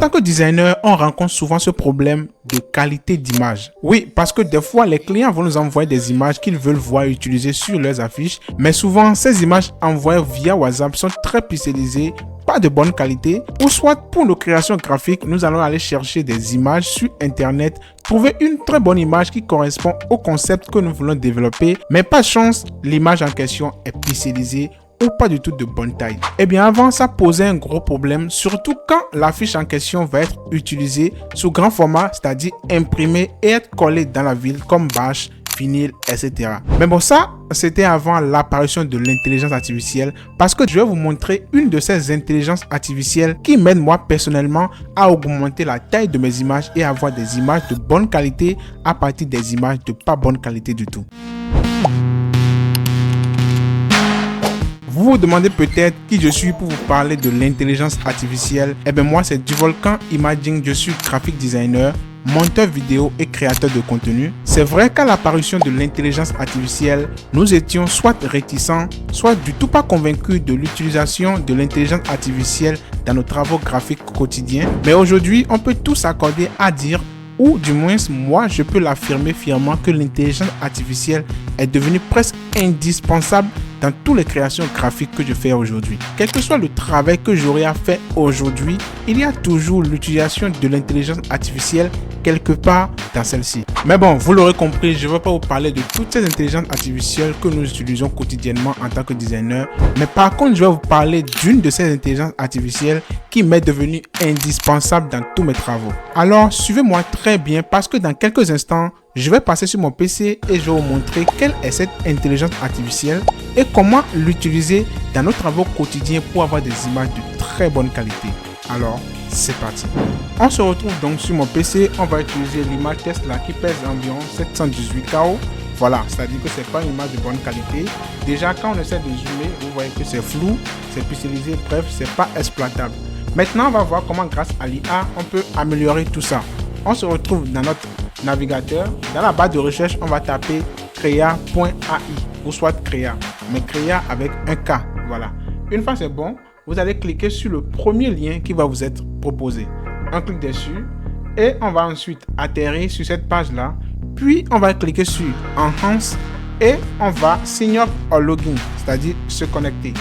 tant que designer, on rencontre souvent ce problème de qualité d'image. Oui, parce que des fois, les clients vont nous envoyer des images qu'ils veulent voir utiliser sur leurs affiches, mais souvent, ces images envoyées via WhatsApp sont très pixelisées, pas de bonne qualité, ou soit pour nos créations graphiques, nous allons aller chercher des images sur Internet, trouver une très bonne image qui correspond au concept que nous voulons développer, mais pas de chance, l'image en question est pixelisée ou pas du tout de bonne taille. Eh bien avant, ça posait un gros problème, surtout quand l'affiche en question va être utilisée sous grand format, c'est-à-dire imprimée et être collée dans la ville comme bâche, vinyle, etc. Mais bon, ça, c'était avant l'apparition de l'intelligence artificielle, parce que je vais vous montrer une de ces intelligences artificielles qui m'aide moi personnellement à augmenter la taille de mes images et avoir des images de bonne qualité à partir des images de pas bonne qualité du tout. Vous vous demandez peut-être qui je suis pour vous parler de l'intelligence artificielle. Eh bien moi c'est Duvolcan Imaging, je suis graphic designer, monteur vidéo et créateur de contenu. C'est vrai qu'à l'apparition de l'intelligence artificielle, nous étions soit réticents, soit du tout pas convaincus de l'utilisation de l'intelligence artificielle dans nos travaux graphiques quotidiens. Mais aujourd'hui, on peut tous s'accorder à dire, ou du moins moi je peux l'affirmer fièrement, que l'intelligence artificielle est devenue presque indispensable dans toutes les créations graphiques que je fais aujourd'hui. Quel que soit le travail que j'aurai à faire aujourd'hui, il y a toujours l'utilisation de l'intelligence artificielle quelque part dans celle-ci. Mais bon, vous l'aurez compris, je ne vais pas vous parler de toutes ces intelligences artificielles que nous utilisons quotidiennement en tant que designer, mais par contre, je vais vous parler d'une de ces intelligences artificielles qui m'est devenue indispensable dans tous mes travaux. Alors, suivez-moi très bien parce que dans quelques instants, je vais passer sur mon PC et je vais vous montrer quelle est cette intelligence artificielle et comment l'utiliser dans nos travaux quotidiens pour avoir des images de très bonne qualité. Alors, c'est parti. On se retrouve donc sur mon PC. On va utiliser l'image Tesla qui pèse environ 718 KO. Voilà, c'est-à-dire que c'est pas une image de bonne qualité. Déjà, quand on essaie de zoomer, vous voyez que c'est flou, c'est pixelisé, bref, c'est pas exploitable. Maintenant, on va voir comment, grâce à l'IA, on peut améliorer tout ça. On se retrouve dans notre navigateur. Dans la barre de recherche, on va taper crea.ai ou soit Crea, mais Crea avec un K. Voilà. Une fois c'est bon, vous allez cliquer sur le premier lien qui va vous être proposé. On clique dessus et on va ensuite atterrir sur cette page-là. Puis on va cliquer sur Enhance et on va Sign up or login, c'est-à-dire se connecter.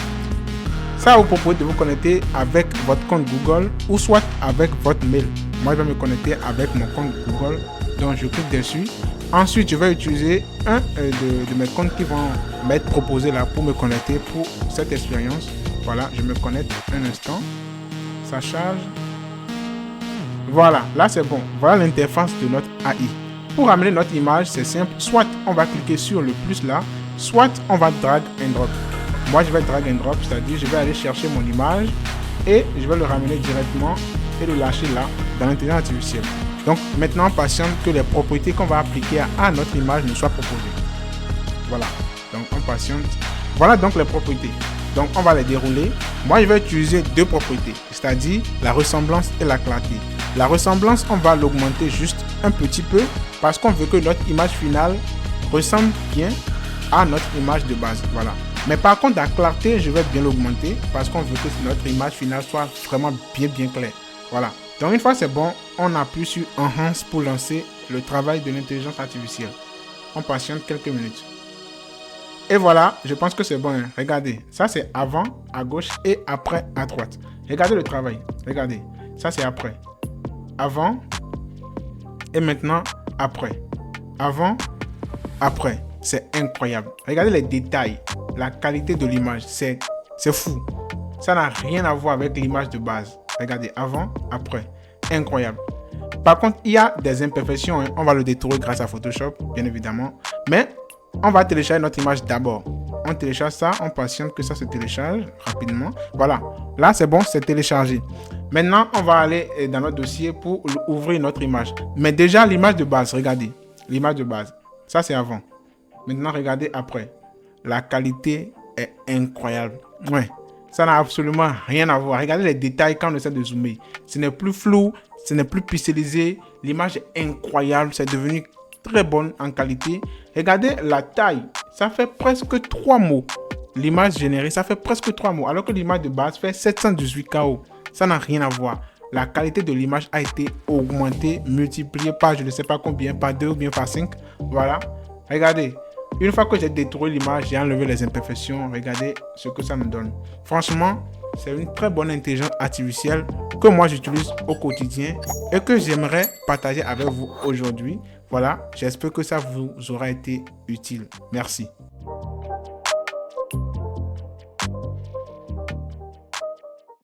Ça vous propose de vous connecter avec votre compte Google ou soit avec votre mail. Moi, je vais me connecter avec mon compte Google. Donc, je clique dessus. Ensuite, je vais utiliser un de mes comptes qui vont m'être proposés là pour me connecter pour cette expérience. Voilà, je me connecte un instant. Ça charge. Voilà, là c'est bon. Voilà l'interface de notre AI. Pour amener notre image, c'est simple. Soit on va cliquer sur le plus là, soit on va drag and drop. Moi, je vais drag and drop, c'est-à-dire je vais aller chercher mon image et je vais le ramener directement et le lâcher là dans l'intelligence artificielle. Donc maintenant, on patiente que les propriétés qu'on va appliquer à notre image nous soient proposées. Voilà, donc on patiente. Voilà donc les propriétés. Donc on va les dérouler. Moi, je vais utiliser deux propriétés, c'est-à-dire la ressemblance et la clarté. La ressemblance, on va l'augmenter juste un petit peu parce qu'on veut que notre image finale ressemble bien à notre image de base. Voilà. Mais par contre, la clarté, je vais bien l'augmenter parce qu'on veut que notre image finale soit vraiment bien claire. Voilà. Donc une fois c'est bon, on appuie sur Enhance pour lancer le travail de l'intelligence artificielle. On patiente quelques minutes. Et voilà, je pense que c'est bon. Hein. Regardez, ça c'est avant à gauche et après à droite. Regardez le travail. Regardez, ça c'est après. Avant et maintenant après. Avant, après. C'est incroyable. Regardez les détails, la qualité de l'image, c'est fou. Ça n'a rien à voir avec l'image de base. Regardez, avant, après. Incroyable. Par contre, il y a des imperfections. Hein. On va le détruire grâce à Photoshop, bien évidemment. Mais on va télécharger notre image d'abord. On télécharge ça, on patiente que ça se télécharge rapidement. Voilà. Là, c'est bon, c'est téléchargé. Maintenant, on va aller dans notre dossier pour ouvrir notre image. Mais déjà, l'image de base, regardez. L'image de base. Ça, c'est avant. Maintenant, regardez après. La qualité est incroyable. Ouais. Ça n'a absolument rien à voir. Regardez les détails quand on essaie de zoomer. Ce n'est plus flou, ce n'est plus pixelisé. L'image est incroyable. C'est devenu très bonne en qualité. Regardez la taille. Ça fait presque 3 mots. L'image générée, ça fait presque 3 mots. Alors que l'image de base fait 718 KO. Ça n'a rien à voir. la qualité de l'image a été augmentée, multipliée par je ne sais pas combien, par 2 ou bien par 5. Voilà. Regardez. Une fois que j'ai détruit l'image, j'ai enlevé les imperfections. Regardez ce que ça me donne. Franchement, c'est une très bonne intelligence artificielle que moi j'utilise au quotidien et que j'aimerais partager avec vous aujourd'hui. Voilà, j'espère que ça vous aura été utile. Merci.